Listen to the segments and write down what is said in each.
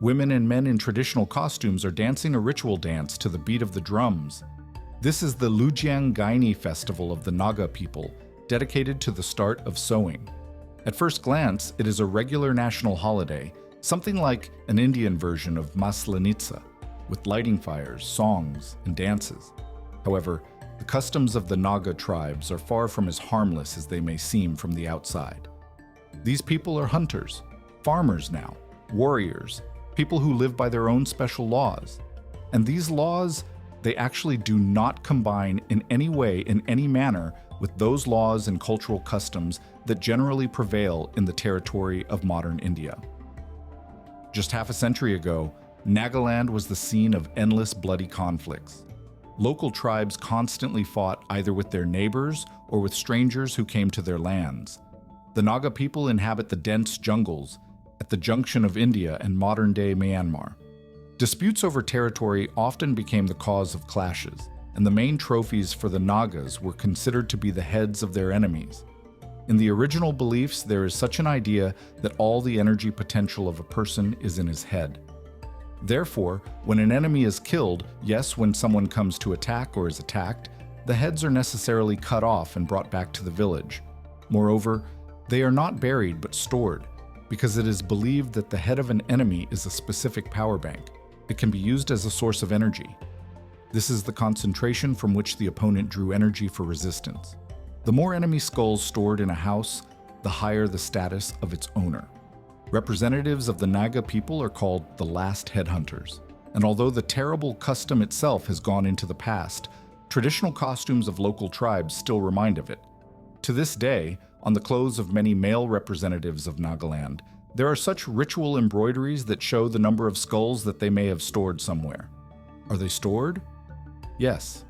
Women and men in traditional costumes are dancing a ritual dance to the beat of the drums. This is the Lujiang Gaini festival of the Naga people, dedicated to the start of sowing. At first glance, it is a regular national holiday, something like an Indian version of Maslenitsa, with lighting fires, songs, and dances. However, the customs of the Naga tribes are far from as harmless as they may seem from the outside. These people are hunters, farmers now, warriors, people who live by their own special laws. And these laws, they actually do not combine in any way, in any manner, with those laws and cultural customs that generally prevail in the territory of modern India. Just half a century ago, Nagaland was the scene of endless bloody conflicts. Local tribes constantly fought either with their neighbors or with strangers who came to their lands. The Naga people inhabit the dense jungles at the junction of India and modern-day Myanmar. Disputes over territory often became the cause of clashes, and the main trophies for the Nagas were considered to be the heads of their enemies. In the original beliefs, there is such an idea that all the energy potential of a person is in his head. Therefore, when an enemy is killed, yes, when someone comes to attack or is attacked, the heads are necessarily cut off and brought back to the village. Moreover, they are not buried but stored, because it is believed that the head of an enemy is a specific power bank. It can be used as a source of energy. This is the concentration from which the opponent drew energy for resistance. The more enemy skulls stored in a house, the higher the status of its owner. Representatives of the Naga people are called the last headhunters. And although the terrible custom itself has gone into the past, traditional costumes of local tribes still remind of it. To this day, on the clothes of many male representatives of Nagaland, there are such ritual embroideries that show the number of skulls that they may have stored somewhere. Are they stored? Yes.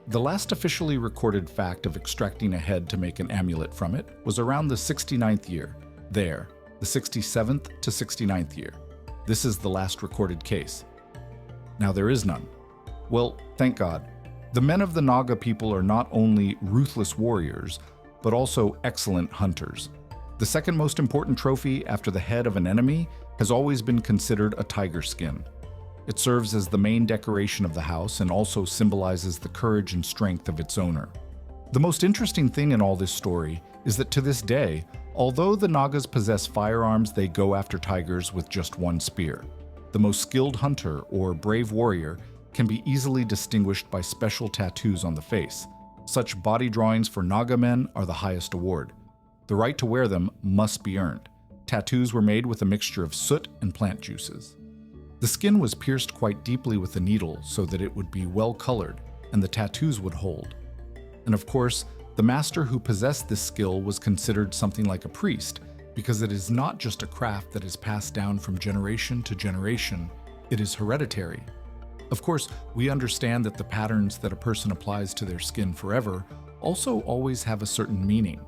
The last officially recorded fact of extracting a head to make an amulet from it was around the 69th year. There, the 67th to 69th year. This is the last recorded case. Now there is none. Well, thank God. The men of the Naga people are not only ruthless warriors, but also excellent hunters. The second most important trophy after the head of an enemy has always been considered a tiger skin. It serves as the main decoration of the house and also symbolizes the courage and strength of its owner. The most interesting thing in all this story is that to this day, although the Nagas possess firearms, they go after tigers with just one spear. The most skilled hunter or brave warrior can be easily distinguished by special tattoos on the face. Such body drawings for Naga men are the highest award. The right to wear them must be earned. Tattoos were made with a mixture of soot and plant juices. The skin was pierced quite deeply with a needle so that it would be well colored and the tattoos would hold. And of course, the master who possessed this skill was considered something like a priest, because it is not just a craft that is passed down from generation to generation, it is hereditary. Of course, we understand that the patterns that a person applies to their skin forever also always have a certain meaning.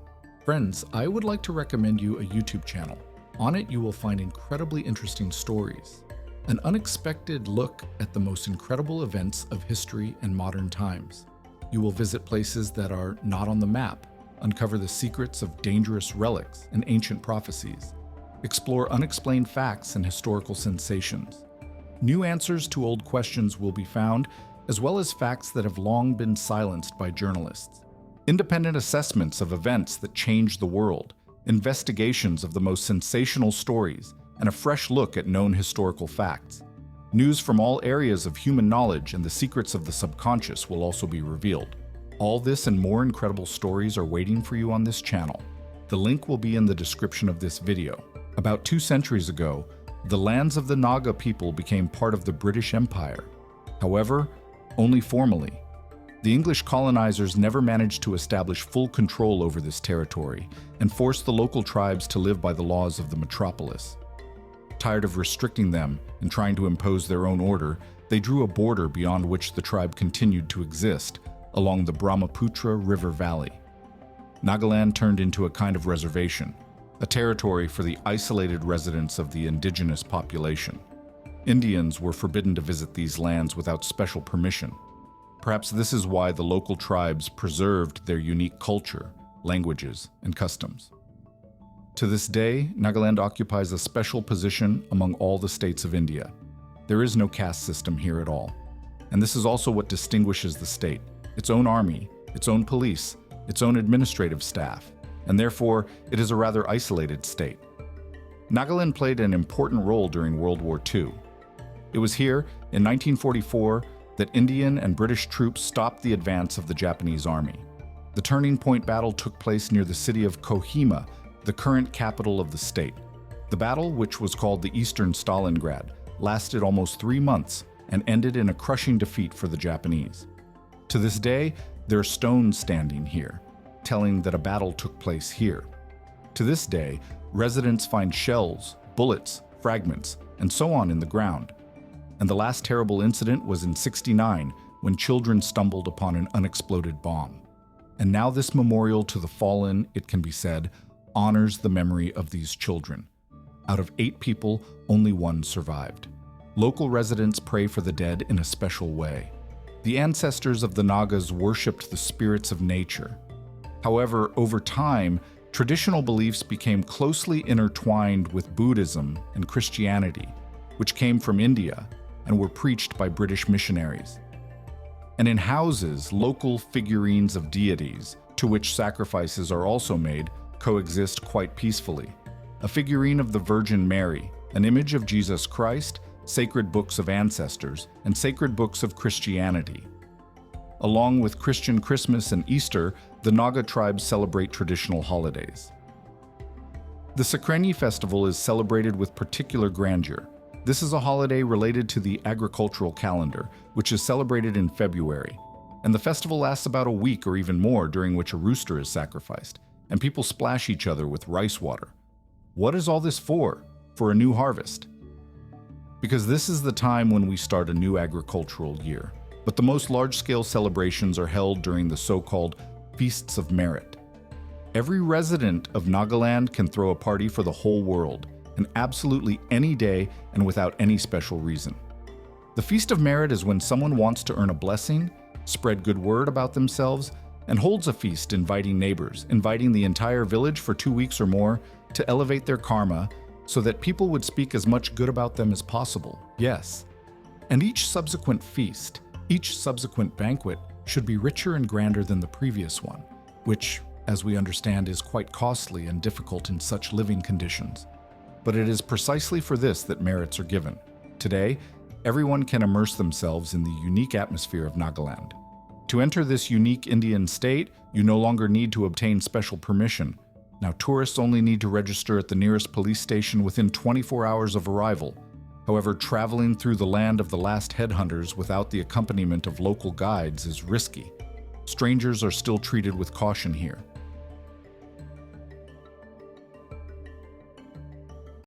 Friends, I would like to recommend you a YouTube channel. On it, you will find incredibly interesting stories, an unexpected look at the most incredible events of history and modern times. You will visit places that are not on the map, uncover the secrets of dangerous relics and ancient prophecies, explore unexplained facts and historical sensations. New answers to old questions will be found, as well as facts that have long been silenced by journalists. Independent assessments of events that changed the world, investigations of the most sensational stories, and a fresh look at known historical facts. News from all areas of human knowledge and the secrets of the subconscious will also be revealed. All this and more incredible stories are waiting for you on this channel. The link will be in the description of this video. About 2 centuries ago, the lands of the Naga people became part of the British Empire. However, only formally. The English colonizers never managed to establish full control over this territory and forced the local tribes to live by the laws of the metropolis. Tired of restricting them and trying to impose their own order, they drew a border beyond which the tribe continued to exist, along the Brahmaputra River Valley. Nagaland turned into a kind of reservation, a territory for the isolated residents of the indigenous population. Indians were forbidden to visit these lands without special permission. Perhaps this is why the local tribes preserved their unique culture, languages, and customs. To this day, Nagaland occupies a special position among all the states of India. There is no caste system here at all. And this is also what distinguishes the state: its own army, its own police, its own administrative staff, and therefore it is a rather isolated state. Nagaland played an important role during World War II. It was here, in 1944, that Indian and British troops stopped the advance of the Japanese army. The turning point battle took place near the city of Kohima, the current capital of the state. The battle, which was called the Eastern Stalingrad, lasted almost 3 months and ended in a crushing defeat for the Japanese. To this day, there are stones standing here, telling that a battle took place here. To this day, residents find shells, bullets, fragments, and so on in the ground. And the last terrible incident was in '69, when children stumbled upon an unexploded bomb. And now this memorial to the fallen, it can be said, honors the memory of these children. Out of 8 people, only 1 survived. Local residents pray for the dead in a special way. The ancestors of the Nagas worshipped the spirits of nature. However, over time, traditional beliefs became closely intertwined with Buddhism and Christianity, which came from India and were preached by British missionaries. And in houses, local figurines of deities, to which sacrifices are also made, coexist quite peacefully. A figurine of the Virgin Mary, an image of Jesus Christ, sacred books of ancestors, and sacred books of Christianity. Along with Christian Christmas and Easter, the Naga tribes celebrate traditional holidays. The Sakrenyi festival is celebrated with particular grandeur. This is a holiday related to the agricultural calendar, which is celebrated in February. And the festival lasts about a week or even more, during which a rooster is sacrificed, and people splash each other with rice water. What is all this for? For a new harvest. Because this is the time when we start a new agricultural year. But the most large-scale celebrations are held during the so-called Feasts of Merit. Every resident of Nagaland can throw a party for the whole world, and absolutely any day and without any special reason. The Feast of Merit is when someone wants to earn a blessing, spread good word about themselves, and holds a feast inviting neighbors, inviting the entire village for 2 weeks or more to elevate their karma so that people would speak as much good about them as possible. Yes. And each subsequent feast, each subsequent banquet should be richer and grander than the previous one, which, as we understand, is quite costly and difficult in such living conditions. But it is precisely for this that merits are given. Today, everyone can immerse themselves in the unique atmosphere of Nagaland. To enter this unique Indian state, you no longer need to obtain special permission. Now tourists only need to register at the nearest police station within 24 hours of arrival. However, traveling through the land of the last headhunters without the accompaniment of local guides is risky. Strangers are still treated with caution here.